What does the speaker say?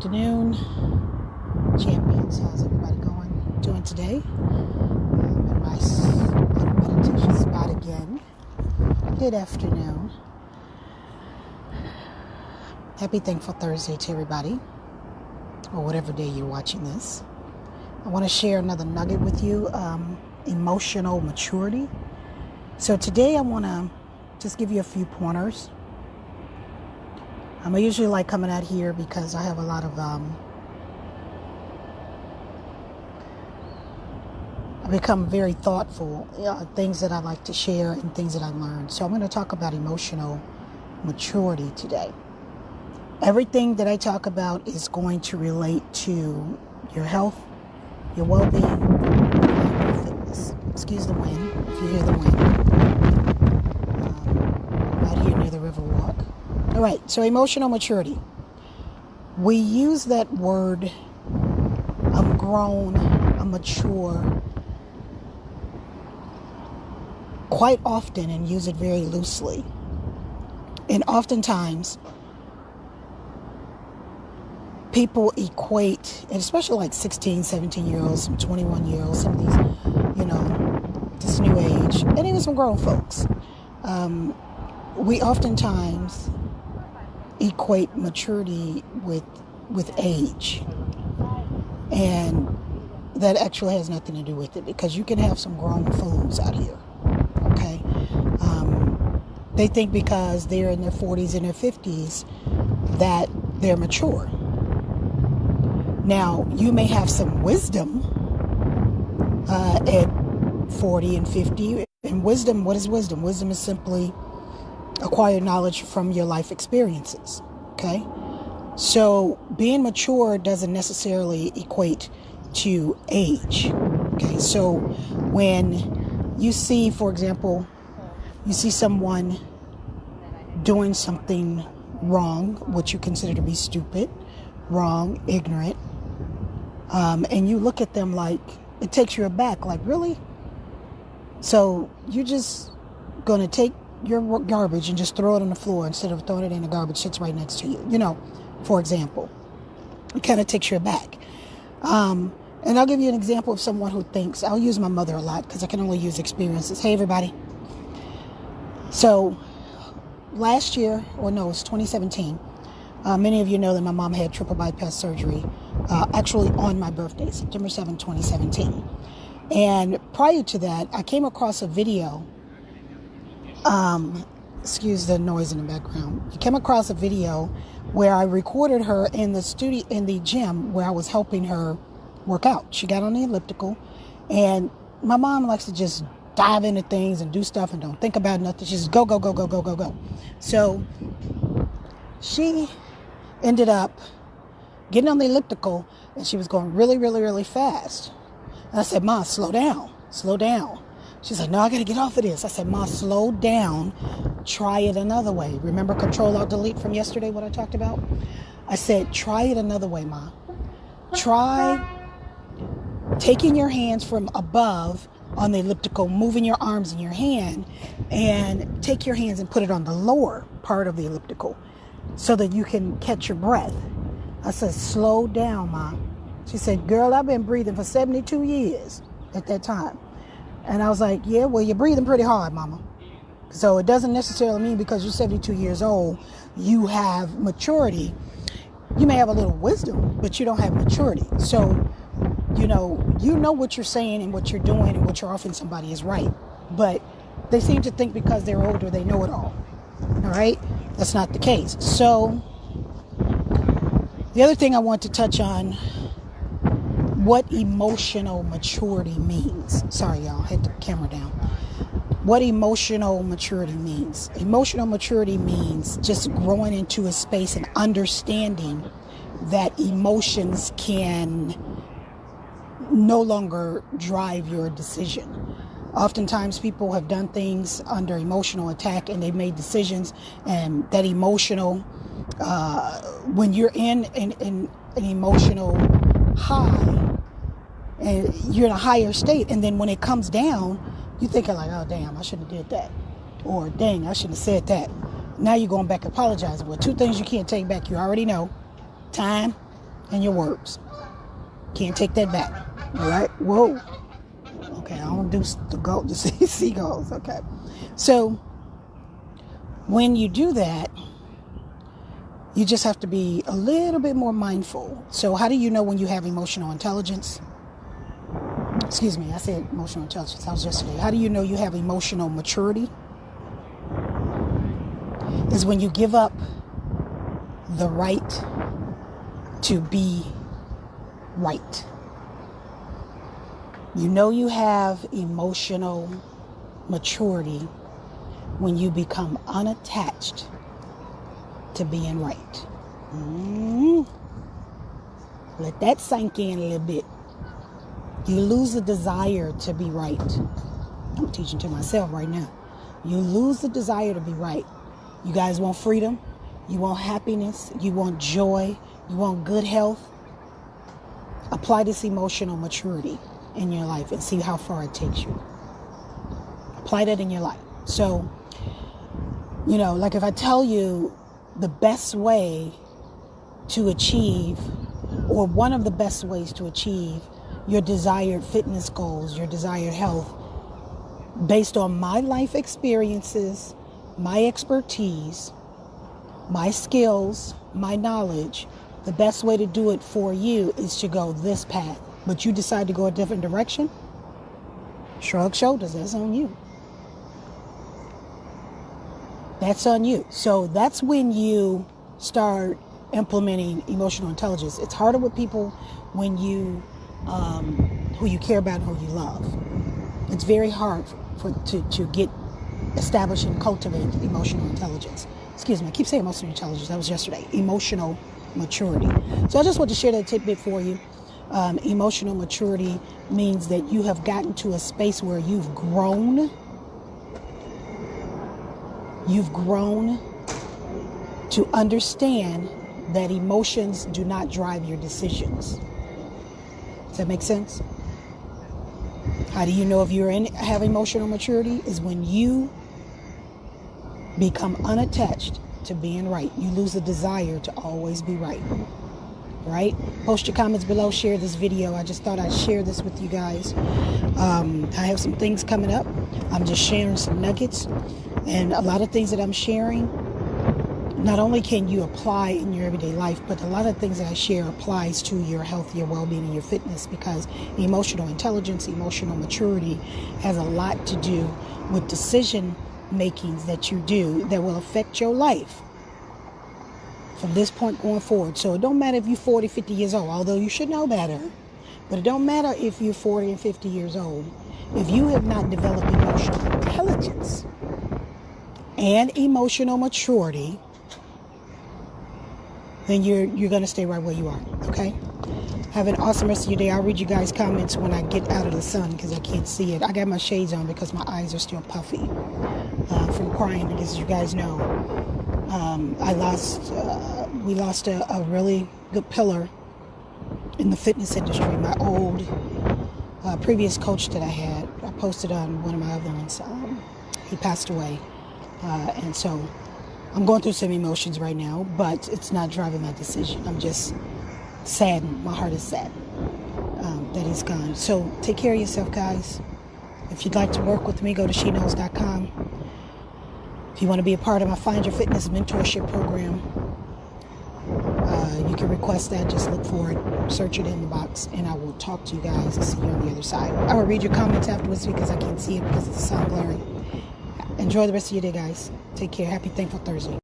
afternoon, champions. How's everybody doing today? I'm in my little meditation spot again. Good afternoon. Happy Thankful Thursday to everybody, or whatever day you're watching this. I want to share another nugget with you, emotional maturity. So today I want to just give you a few pointers. I usually like coming out here because I have a lot of, I become very thoughtful, things that I like to share and things that I learned. So I'm going to talk about emotional maturity today. Everything that I talk about is going to relate to your health, your well-being, and your fitness. Excuse the wind, if you hear the wind. I'm out here near the river walk. All right, so emotional maturity. We use that word, I'm grown, I'm mature, quite often and use it very loosely. And oftentimes, people equate, and especially like 16, 17-year-olds, some 21-year-olds, some of these, this new age, and even some grown folks. We oftentimes equate maturity with age, and that actually has nothing to do with it, because you can have some grown fools out here. Okay, they think because they're in their 40s and their 50s that they're mature. Now, you may have some wisdom at 40 and 50. And wisdom, what is wisdom? Wisdom is simply acquired knowledge from your life experiences. Okay? So being mature doesn't necessarily equate to age. Okay? So when you see, for example, you see someone doing something wrong, what you consider to be stupid, wrong, ignorant, and you look at them like, it takes you aback, like, really? So you're just going to take your garbage and just throw it on the floor instead of throwing it in the garbage that's right next to you, for example. It kind of takes you aback. And I'll give you an example of someone who thinks, I'll use my mother a lot because I can only use experiences. Hey, everybody. So last year, it's 2017, many of you know that my mom had triple bypass surgery, actually on my birthday, September 7, 2017. And prior to that, I came across a video, excuse the noise in the background. I came across a video where I recorded her in the gym where I was helping her work out. She got on the elliptical, and my mom likes to just dive into things and do stuff and don't think about nothing. She just go, go, go, go, go, go, go. So she ended up getting on the elliptical, and she was going really, really, really fast. And I said, Ma, slow down, slow down. She's like, no, I got to get off of this. I said, Ma, slow down. Try it another way. Remember Control-Alt-Delete from yesterday, what I talked about? I said, try it another way, Ma. Try taking your hands from above on the elliptical, moving your arms in your hand, and take your hands and put it on the lower part of the elliptical so that you can catch your breath. I said, slow down, Ma. She said, girl, I've been breathing for 72 years at that time. And I was like, yeah, well, you're breathing pretty hard, Mama. So it doesn't necessarily mean because you're 72 years old, you have maturity. You may have a little wisdom, but you don't have maturity. So, you know what you're saying and what you're doing and what you're offering somebody is right. But they seem to think because they're older, they know it all. All right? That's not the case. So the other thing I want to touch on, what emotional maturity means. Sorry, y'all, I had the camera down. What emotional maturity means. Emotional maturity means just growing into a space and understanding that emotions can no longer drive your decision. Oftentimes people have done things under emotional attack and they've made decisions, and that emotional, when you're in an emotional high, and you're in a higher state, and then when it comes down, you're thinking like, oh damn, I shouldn't have did that, or dang, I shouldn't have said that. Now you're going back apologizing. Well, two things you can't take back, you already know: time and your words. Can't take that back. All right? Whoa. Okay, I don't do the seagulls. Okay. So when you do that, you just have to be a little bit more mindful. So how do you know when you have emotional intelligence? Excuse me, I said emotional intelligence. That was yesterday. How do you know you have emotional maturity? Is when you give up the right to be right. You know you have emotional maturity when you become unattached to being right. Let that sink in a little bit. You lose the desire to be right. I'm teaching to myself right now. You lose the desire to be right. You guys want freedom. You want happiness. You want joy. You want good health. Apply this emotional maturity in your life and see how far it takes you. Apply that in your life. So, like if I tell you the best way to achieve, or one of the best ways to achieve your desired fitness goals, your desired health, based on my life experiences, my expertise, my skills, my knowledge, the best way to do it for you is to go this path. But you decide to go a different direction, shrug shoulders, that's on you. That's on you. So that's when you start implementing emotional intelligence. It's harder with people when you, who you care about and who you love. It's very hard to get established and cultivate emotional intelligence. Excuse me, I keep saying emotional intelligence. That was yesterday. Emotional maturity. So I just want to share that tidbit for you. Emotional maturity means that you have gotten to a space where you've grown. You've grown to understand that emotions do not drive your decisions. Does that make sense? How do you know if have emotional maturity? Is when you become unattached to being right. You lose the desire to always be right. Right? Post your comments below. Share this video. I just thought I'd share this with you guys. I have some things coming up. I'm just sharing some nuggets. And a lot of things that I'm sharing, not only can you apply in your everyday life, but a lot of things that I share applies to your health, your well-being, and your fitness, because emotional intelligence, emotional maturity has a lot to do with decision makings that you do that will affect your life from this point going forward. So it don't matter if you're 40, 50 years old, although you should know better, but it don't matter if you're 40 and 50 years old. If you have not developed emotional intelligence and emotional maturity, then you're going to stay right where you are, okay? Have an awesome rest of your day. I'll read you guys' comments when I get out of the sun because I can't see it. I got my shades on because my eyes are still puffy from crying, because you guys know we lost a really good pillar in the fitness industry. My old previous coach that I had, I posted on one of my other ones, he passed away. And so I'm going through some emotions right now, but it's not driving my decision. I'm just saddened. My heart is sad that he's gone. So take care of yourself, guys. If you'd like to work with me, go to sheknows.com. If you want to be a part of my Find Your Fitness mentorship program, you can request that. Just look for it, search it in the box, and I will talk to you guys and see you on the other side. I will read your comments afterwards because I can't see it because it's the sun glaring. Enjoy the rest of your day, guys. Take care. Happy Thankful Thursday.